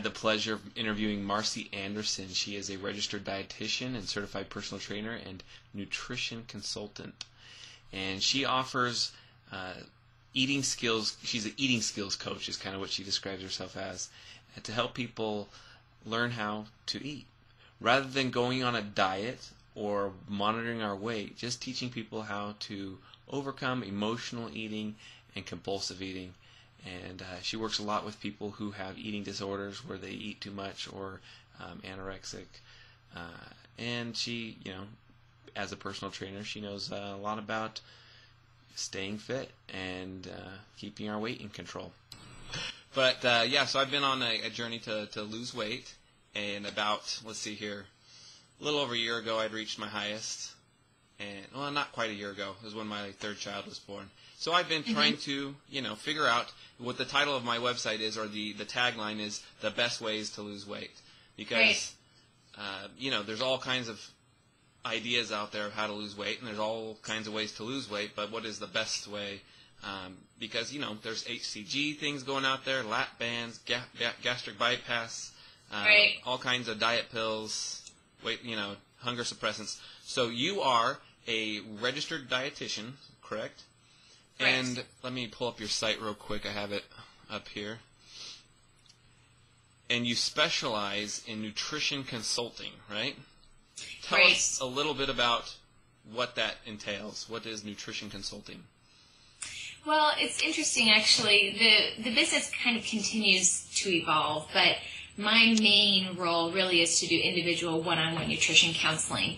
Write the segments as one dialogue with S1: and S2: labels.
S1: had the pleasure of interviewing Marci Anderson. She is a registered dietitian and certified personal trainer and nutrition consultant. And she offers eating skills. She's an eating skills coach is kind of what she describes herself as, to help people learn how to eat. Rather than going on a diet or monitoring our weight, just teaching people how to overcome emotional eating and compulsive eating. And she works a lot with people who have eating disorders where they eat too much or anorexic. And she, as a personal trainer, she knows a lot about staying fit and keeping our weight in control. But so I've been on a journey to lose weight, and about, let's see here, a little over a year ago I'd reached my highest, and well, not quite a year ago. It was when my third child was born. So I've been trying to, figure out what the title of my website is, or the tagline is, the best ways to lose weight. Because, there's all kinds of ideas out there of how to lose weight, and there's all kinds of ways to lose weight, but what is the best way? Because, there's HCG things going out there, lap bands, gastric bypass, all kinds of diet pills, hunger suppressants. So you are a registered dietitian, correct? And let me pull up your site real quick. I have it up here. And you specialize in nutrition consulting, right? Tell us a little bit about what that entails. What is nutrition consulting?
S2: Well, it's interesting, actually. The business kind of continues to evolve, but my main role really is to do individual one-on-one nutrition counseling.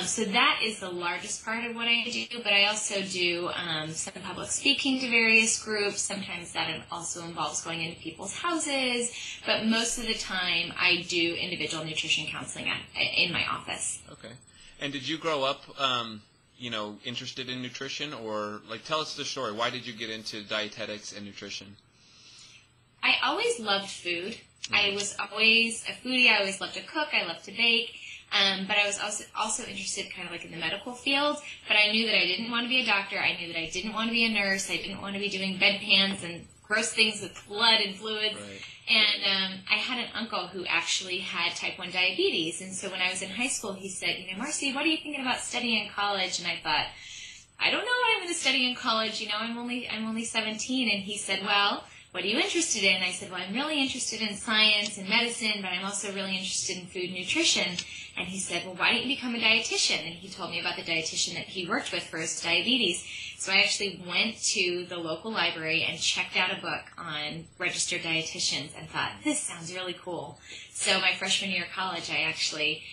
S2: So that is the largest part of what I do, but I also do some public speaking to various groups. Sometimes that also involves going into people's houses, but most of the time I do individual nutrition counseling in my office.
S1: Okay. And did you grow up, interested in nutrition, or tell us the story. Why did you get into dietetics and nutrition?
S2: I always loved food. I was always a foodie. I always loved to cook. I loved to bake. But I was also interested kind of in the medical field. But I knew that I didn't want to be a doctor. I knew that I didn't want to be a nurse. I didn't want to be doing bedpans and gross things with blood and fluids. Right. And I had an uncle who actually had type 1 diabetes. And so when I was in high school, he said, Marci, what are you thinking about studying in college? And I thought, I don't know what I'm going to study in college. I'm only 17. And he said, well, what are you interested in? I said, well, I'm really interested in science and medicine, but I'm also really interested in food and nutrition. And he said, well, why don't you become a dietitian? And he told me about the dietitian that he worked with for his diabetes. So I actually went to the local library and checked out a book on registered dietitians and thought, this sounds really cool. So my freshman year of college, I actually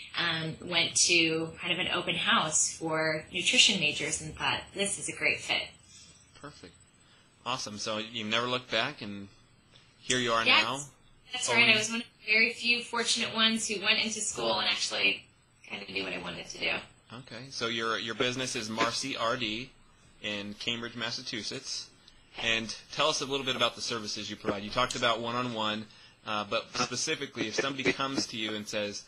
S2: went to kind of an open house for nutrition majors and thought, this is a great fit.
S1: Perfect. Awesome. So you never looked back, and here you are now.
S2: That's right. I was one of the very few fortunate ones who went into school and actually kind of knew what I wanted to do.
S1: Okay. So your business is Marci RD in Cambridge, Massachusetts. And tell us a little bit about the services you provide. You talked about one-on-one, but specifically, if somebody comes to you and says,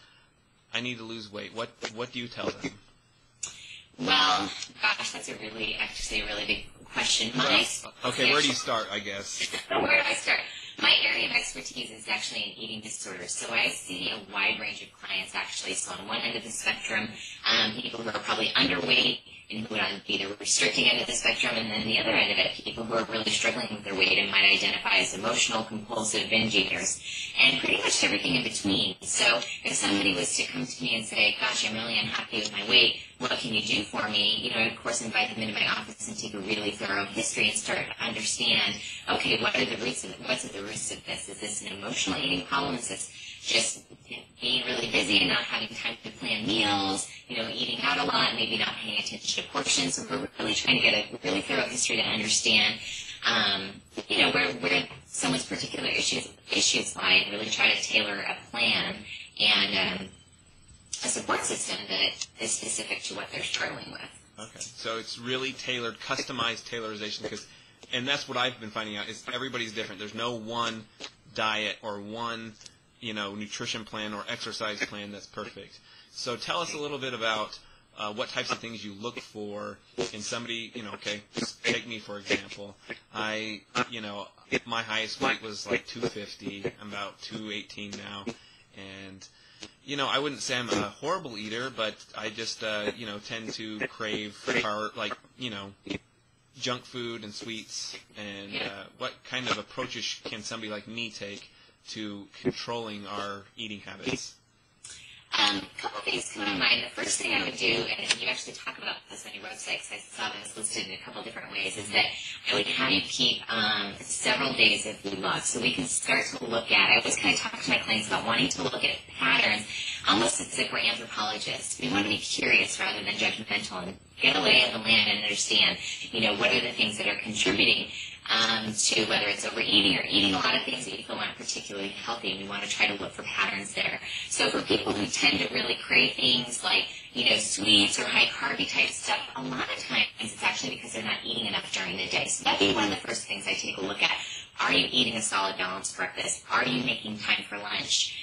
S1: I need to lose weight, what do you tell them?
S2: Well, gosh, that's a really big question.
S1: Okay, where do you start, I guess?
S2: Where do I start? My area of expertise is actually in eating disorders, so I see a wide range of clients, actually. So on one end of the spectrum, people who are probably underweight and who would be the restricting end of the spectrum, and then the other end of it, people who are really struggling with their weight and might identify as emotional, compulsive binge eaters, and pretty much everything in between. So if somebody was to come to me and say, gosh, I'm really unhappy with my weight, what can you do for me? I, of course, invite them into my office and take a really thorough history and start to understand, okay, what's at the roots of this? Is this an emotional eating problem? Is this just being really busy and not having time to plan meals, eating out a lot, maybe not paying attention to portions? So we're really trying to get a really thorough history to understand, where someone's particular issues lie, and really try to tailor a plan and a support system that is specific to what they're struggling with.
S1: Okay, so it's really tailored, customized tailorization, and that's what I've been finding out, is everybody's different. There's no one diet or one, nutrition plan or exercise plan that's perfect. So tell us a little bit about what types of things you look for in somebody, okay, take me for example. my highest weight was like 250. I'm about 218 now, and I wouldn't say I'm a horrible eater, but I just tend to crave junk food and sweets. And what kind of approaches can somebody like me take to controlling our eating habits?
S2: A couple things come to mind. The first thing I would do, and you actually talk about this on your website because I saw this listed in a couple different ways, is that I would have you keep several days of food logs so we can start to look at. I always kind of talk to my clients about wanting to look at patterns, almost as if we're anthropologists. We want to be curious rather than judgmental and get away in the land and understand, what are the things that are contributing to whether it's overeating or eating a lot of things that you feel aren't particularly healthy, and we want to try to look for patterns there. So for people who tend to really crave things like, sweets or high carby type stuff, a lot of times it's actually because they're not eating enough during the day. So that'd be one of the first things I take a look at. Are you eating a solid, balanced breakfast? Are you making time for lunch?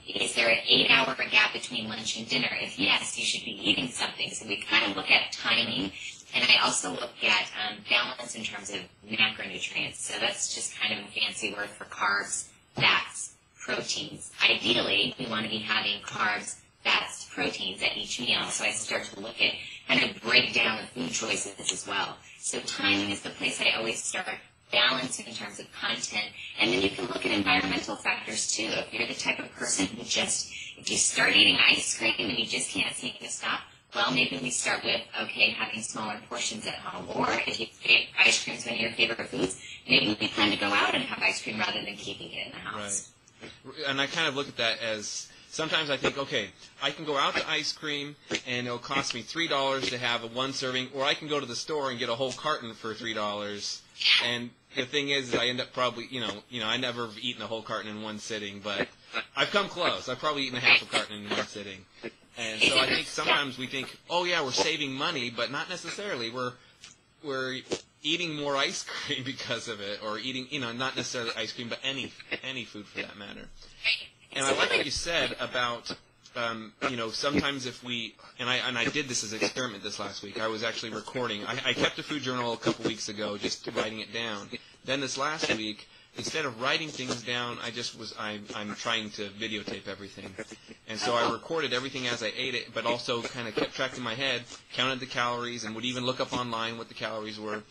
S2: Is there an 8-hour gap between lunch and dinner? If yes, you should be eating something. So we kind of look at timing. And I also look at balance in terms of macronutrients. So that's just kind of a fancy word for carbs, fats, proteins. Ideally, we want to be having carbs, fats, proteins at each meal. So I start to look at kind of break down the food choices as well. So timing is the place I always start. Balance in terms of content. And then you can look at environmental factors too. If you're the type of person who if you start eating ice cream and you just can't seem to stop, well, maybe we start with, having smaller portions at home. Or if ice cream is one of your favorite foods, maybe we plan to go out and have ice cream rather than keeping it in the house.
S1: Right. And I kind of look at that as, sometimes I think, I can go out to ice cream and it'll cost me $3 to have one serving, or I can go to the store and get a whole carton for $3. And the thing is I end up probably, I never have eaten a whole carton in one sitting, but I've come close. I've probably eaten a half a carton in one sitting. And so I think sometimes we think, we're saving money, but not necessarily. We're eating more ice cream because of it, or eating, not necessarily ice cream, but any food for that matter. And I like what you said about, sometimes if we, and I did this as an experiment this last week. I was actually recording. I kept a food journal a couple weeks ago, just writing it down. Then this last week, instead of writing things down, I'm trying to videotape everything. And so I recorded everything as I ate it, but also kind of kept track in my head, counted the calories, and would even look up online what the calories were.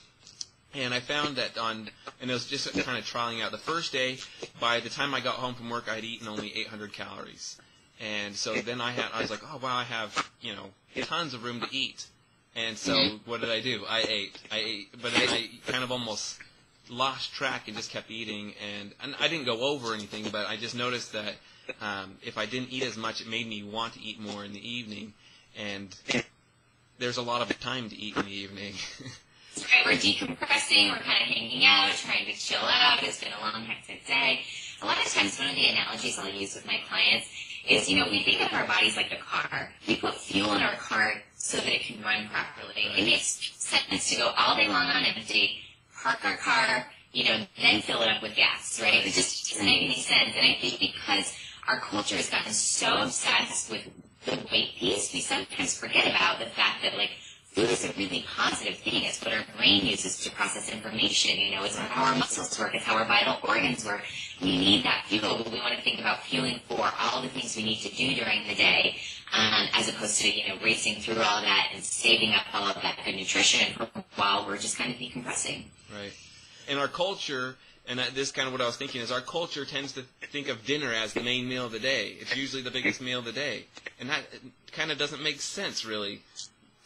S1: And I found that and it was just kind of trialing out. The first day, by the time I got home from work, I had eaten only 800 calories. And so then I was like, oh, wow, I have, tons of room to eat. And so what did I do? I ate. But then I kind of almost lost track and just kept eating. And I didn't go over anything, but I just noticed that if I didn't eat as much, it made me want to eat more in the evening. And there's a lot of time to eat in the evening.
S2: We're decompressing, we're kind of hanging out, trying to chill out. It's been a long, hectic day. A lot of times, one of the analogies I'll use with my clients is, we think of our bodies like a car. We put fuel in our car so that it can run properly. It makes sense to go all day long on empty, park our car, then fill it up with gas, right? It just doesn't make any sense. And I think because our culture has gotten so obsessed with the weight piece, we sometimes forget about the fact that, food is a really positive thing. It's what our brain uses to process information. It's how our muscles work. It's how our vital organs work. We need that fuel. We want to think about fueling for all the things we need to do during the day, as opposed to, racing through all that and saving up all of that good nutrition while we're just kind of decompressing.
S1: Right. And our culture, and this is kind of what I was thinking, is our culture tends to think of dinner as the main meal of the day. It's usually the biggest meal of the day. And that kind of doesn't make sense, really.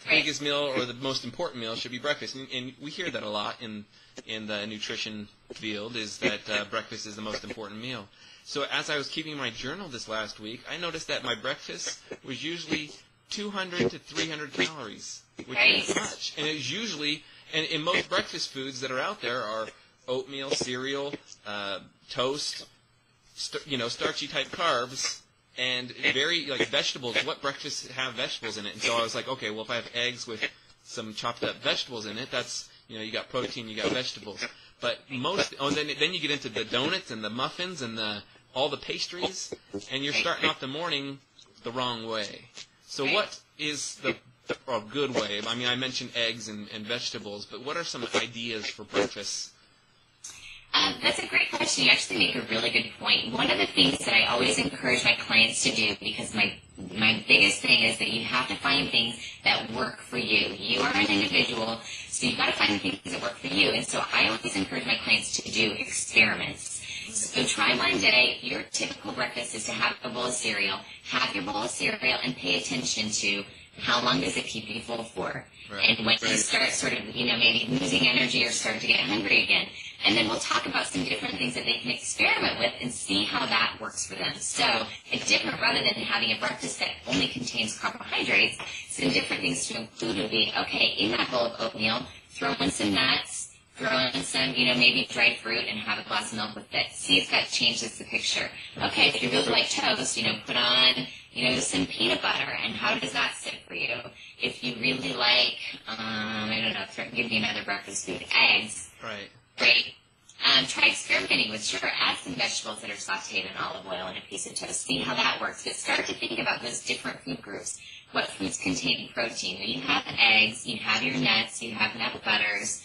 S1: The biggest meal or the most important meal should be breakfast. And we hear that a lot in the nutrition field, is that breakfast is the most important meal. So as I was keeping my journal this last week, I noticed that my breakfast was usually 200 to 300 calories, which is much. And it's usually, and in most breakfast foods that are out there are oatmeal, cereal, toast, starchy type carbs, and very, vegetables. What breakfasts have vegetables in it? And so I was like, okay, well, if I have eggs with some chopped up vegetables in it, that's, you got protein, you got vegetables. But then you get into the donuts and the muffins and all the pastries, and you're starting off the morning the wrong way. So what is the good way? I mean, I mentioned eggs and vegetables, but what are some ideas for breakfast?
S2: That's a great question. You actually make a really good point. One of the things that I always encourage my clients to do, because my biggest thing is that you have to find things that work for you. You are an individual, so you've got to find things that work for you. And so I always encourage my clients to do experiments. So try one day. Your typical breakfast is to have a bowl of cereal. Have your bowl of cereal and pay attention to how long does it keep you full for. Right. And when you start sort of, maybe losing energy or start to get hungry again, and then we'll talk about some different things that they can experiment with and see how that works for them. So rather than having a breakfast that only contains carbohydrates, some different things to include would be, okay, in that bowl of oatmeal, throw in some nuts, throw in some, maybe dried fruit, and have a glass of milk with it. See if that changes the picture. Okay, if you really like toast, put on, some peanut butter, and how does that sit for you? If you really like, give me another breakfast food, eggs.
S1: Right.
S2: Great. Try experimenting with, add some vegetables that are sauteed in olive oil and a piece of toast. See how that works. But start to think about those different food groups. What foods contain protein? You have eggs, you have your nuts, you have nut butters.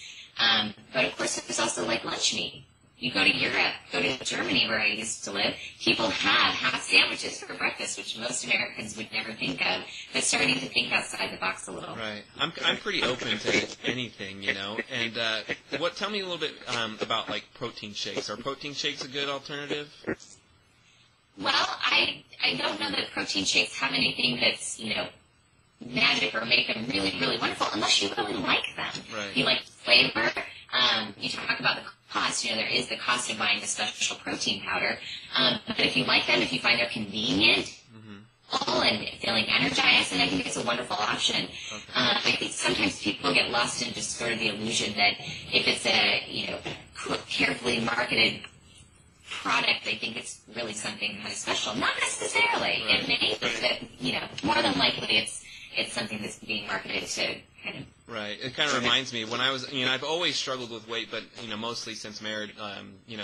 S2: But of course, there's also like lunch meat. You go to Europe, go to Germany where I used to live, people have half sandwiches for breakfast, which most Americans would never think of, but starting to think outside the box a little.
S1: Right. I'm pretty open to anything, And tell me a little bit about like protein shakes. Are protein shakes a good alternative?
S2: Well, I don't know that protein shakes have anything that's, magic or make them really, really wonderful unless you really like them.
S1: Right.
S2: You like flavor. You talk about the cost. There is the cost of buying the special protein powder. But if you like them, if you find they're convenient, and feeling energized, and I think it's a wonderful option.
S1: Okay.
S2: I think sometimes people get lost in just sort of the illusion that if it's a carefully marketed product, they think it's really something kind of special. Not necessarily.
S1: Right.
S2: It may be that more than likely it's something that's being marketed to kind of.
S1: Right. It kind of reminds me when I was, I've always struggled with weight, but mostly since married,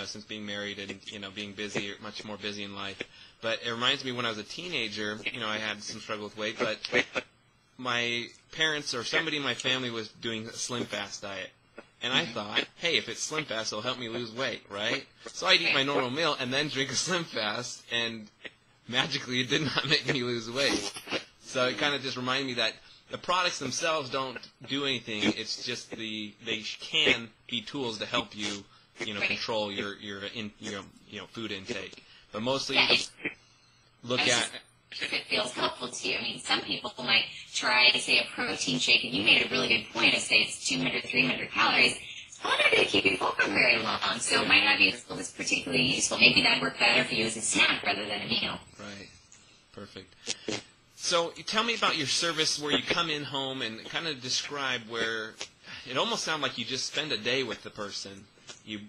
S1: since being married and being busy, much more busy in life. But it reminds me when I was a teenager, I had some struggle with weight, but my parents or somebody in my family was doing a slim fast diet. And I thought, hey, if it's slim fast, it'll help me lose weight, right? So I'd eat my normal meal and then drink a slim fast, and magically it did not make me lose weight. So it kind of just reminded me that the products themselves don't do anything. It's just they can be tools to help you, control your food intake. But mostly look at.
S2: If it feels helpful to you. I mean, some people might try, say, a protein shake, and you made a really good point of, say, it's 200, 300 calories. It's probably not going to keep you full for very long, so it might not be as particularly useful. Maybe that'd work better for you as a snack rather than a meal.
S1: Right. Perfect. So tell me about your service where you come in home and kind of describe where it almost sounds like you just spend a day with the person. You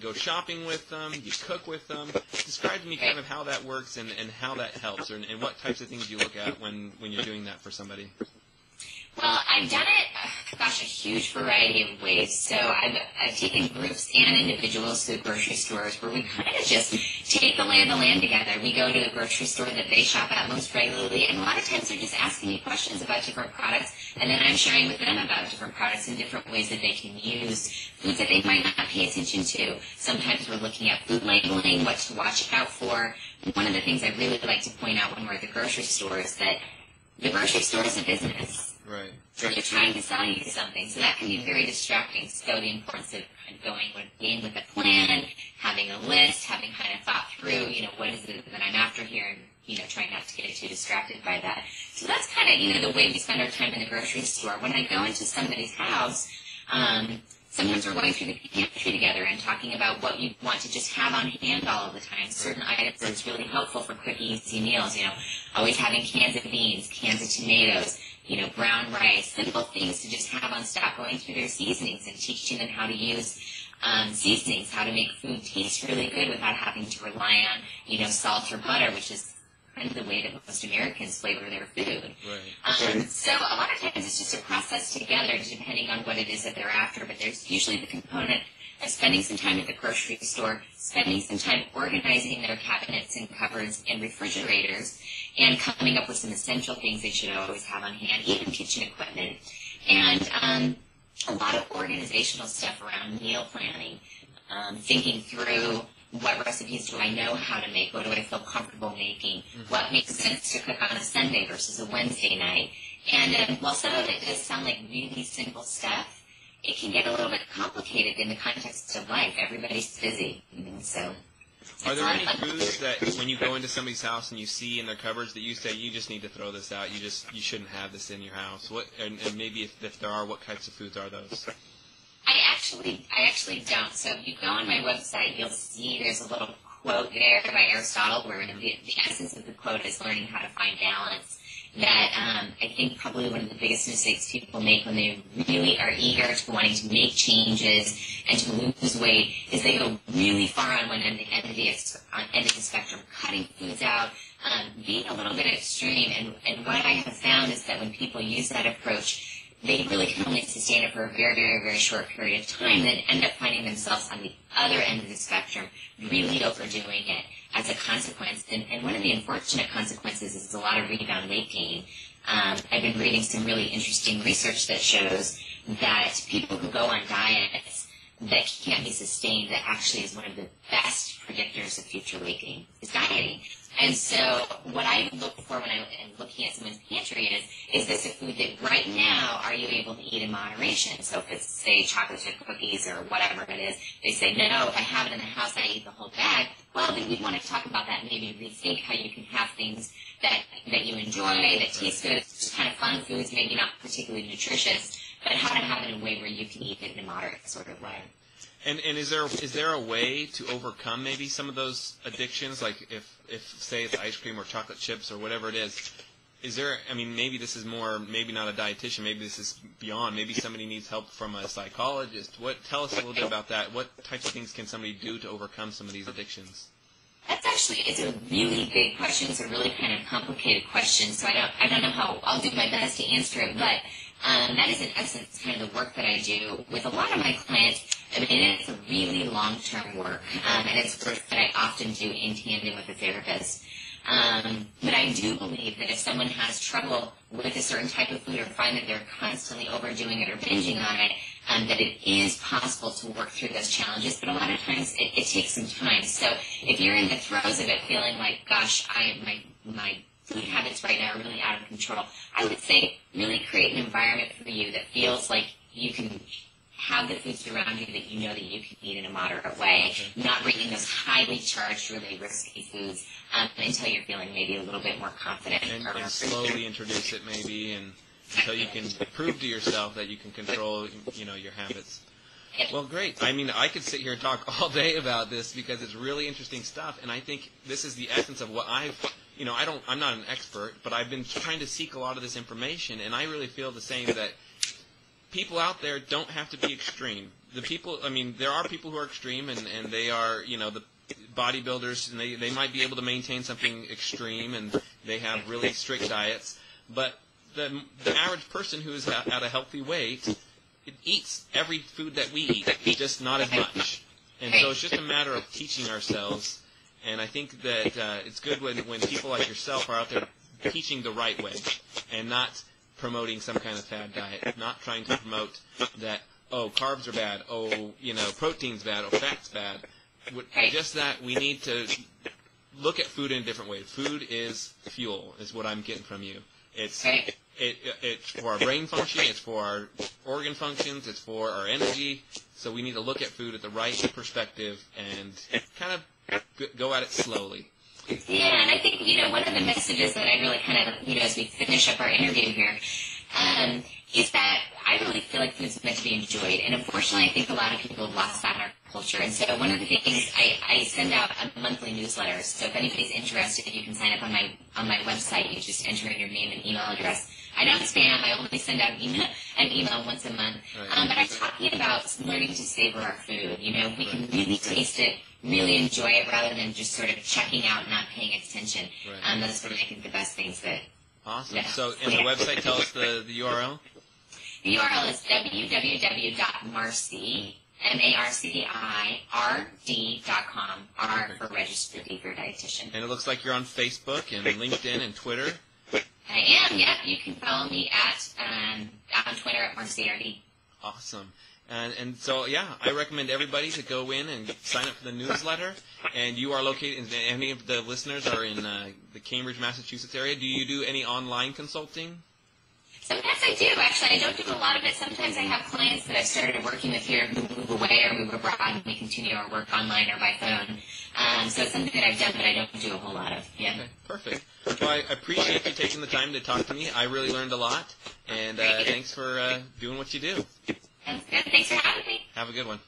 S1: go shopping with them, you cook with them. Describe to me kind of how that works and how that helps, and what types of things you look at when you're doing that for somebody.
S2: Well, I've done it, a huge variety of ways. So I've taken groups and individuals to grocery stores where we kind of just take the lay of the land together. We go to the grocery store that they shop at most regularly, and a lot of times they're just asking me questions about different products, and then I'm sharing with them about different products and different ways that they can use foods that they might not pay attention to. Sometimes we're looking at food labeling, what to watch out for. And one of the things I really like to point out when we're at the grocery store is that the grocery store is a business.
S1: Right.
S2: They're trying to sell you something, so that can be very distracting. So the importance of kind of going in with a plan, having a list, having kind of thought through, what is it that I'm after here, and, trying not to get too distracted by that. So that's kind of, the way we spend our time in the grocery store. When I go into somebody's house, sometimes we're going through the pantry together and talking about what you want to just have on hand all of the time. Certain items that's really helpful for quick, easy meals. Always having cans of beans, cans of tomatoes, brown rice, simple things to just have on stock, going through their seasonings and teaching them how to use seasonings, how to make food taste really good without having to rely on, salt or butter, which is kind of the way that most Americans flavor their food.
S1: Right.
S2: So a lot of times it's just a process together depending on what it is that they're after, but there's usually the component of spending some time at the grocery store, spending some time organizing their cabinets and cupboards and refrigerators, and coming up with some essential things they should always have on hand, even kitchen equipment, and a lot of organizational stuff around meal planning. thinking through what recipes do I know how to make, what do I feel comfortable making, what makes sense to cook on a Sunday versus a Wednesday night. And while some of it does sound like really simple stuff, it can get a little bit complicated in the context of life. Everybody's busy, so.
S1: Are there any foods that when you go into somebody's house and you see in their cupboards that you say you just need to throw this out, you shouldn't have this in your house? What and maybe if there are, what types of foods are those?
S2: I actually don't. So if you go on my website, you'll see there's a little quote there by Aristotle where the essence of the quote is learning how to find balance. That I think probably one of the biggest mistakes people make when they really are eager to wanting to make changes and to lose weight is they go really far on one end of the spectrum, cutting foods out, being a little bit extreme. And what I have found is that when people use that approach, they really can only sustain it for a very, very, very short period of time, then end up finding themselves on the other end of the spectrum, really overdoing it as a consequence. And one of the unfortunate consequences is a lot of rebound weight gain. I've been reading some really interesting research that shows that people who go on diets that can't be sustained, that actually is one of the best predictors of future weight gain, is dieting. And so what I look for when I'm looking at someone's pantry is this a food that right now are you able to eat in moderation? So if it's, say, chocolate chip cookies or whatever it is, they say, no, if I have it in the house, I eat the whole bag. Well, then we'd want to talk about that and maybe rethink how you can have things that you enjoy, that taste good, just kind of fun foods, maybe not particularly nutritious, but how to have it in a way where you can eat it in a moderate sort of way.
S1: And is there a way to overcome maybe some of those addictions? Like if say it's ice cream or chocolate chips or whatever it is there, I mean, maybe this is more, maybe not a dietitian, maybe this is beyond, maybe somebody needs help from a psychologist. Tell us a little bit about that. What types of things can somebody do to overcome some of these addictions?
S2: It's a really big question. It's a really kind of complicated question, so I don't know how, I'll do my best to answer it, but that is in essence kind of the work that I do with a lot of my clients. I mean, it's a really long-term work, and it's work that I often do in tandem with a therapist. But I do believe that if someone has trouble with a certain type of food or find that they're constantly overdoing it or binging on it, that it is possible to work through those challenges, but a lot of times it takes some time. So if you're in the throes of it feeling like, gosh, my food habits right now are really out of control, I would say really create an environment for you that feels like you can have the foods around you that you know that you can eat in a moderate way, not bringing those highly charged, really risky foods until you're feeling maybe a little bit more confident.
S1: And slowly introduce it maybe until you can prove to yourself that you can control, your habits.
S2: Yep.
S1: Well, great. I mean, I could sit here and talk all day about this because it's really interesting stuff, and I think this is the essence of what I'm not an expert, but I've been trying to seek a lot of this information, and I really feel the same, that people out there don't have to be extreme. There are people who are extreme, and they are, the bodybuilders, and they might be able to maintain something extreme, and they have really strict diets, but the average person who is at a healthy weight, it eats every food that we eat, just not as much. And so it's just a matter of teaching ourselves, and I think that it's good when people like yourself are out there teaching the right way and not promoting some kind of fad diet, not trying to promote that, carbs are bad, protein's bad, fat's bad. Just that we need to look at food in a different way. Food is fuel, is what I'm getting from you. It's for our brain function, it's for our organ functions, it's for our energy. So we need to look at food at the right perspective and kind of go at it slowly.
S2: Yeah, and I think, one of the messages that I really kind of, as we finish up our interview here, is that I really feel like food's meant to be enjoyed. And unfortunately, I think a lot of people have lost that in our culture. And so one of the things, I send out a monthly newsletter. So if anybody's interested, you can sign up on my website. You just enter in your name and email address. I don't spam. I only send out an email once a month. But I'm talking about learning to savor our food. We can really taste it, really enjoy it, rather than just sort of checking out and not paying attention. That's what I think the best things that.
S1: Awesome. So, and the website, tell us the URL.
S2: The URL is www.marcird.com. R for registered for dietitian.
S1: And it looks like you're on Facebook and LinkedIn and Twitter.
S2: I am, yeah. You can follow me on Twitter at Marci RD.
S1: Awesome. And so, yeah, I recommend everybody to go in and sign up for the newsletter. And you are located, any of the listeners are in the Cambridge, Massachusetts area. Do you do any online consulting?
S2: Sometimes I do, actually. I don't do a lot of it. Sometimes I have clients that I've started working with here who move away or move abroad, and we continue our work online or by phone. So it's something that I've done, but I don't do a whole lot of. Yeah.
S1: Okay, perfect. Well, I appreciate you taking the time to talk to me. I really learned a lot, and thanks for doing what you do.
S2: Sounds good. Thanks for having me.
S1: Have a good one.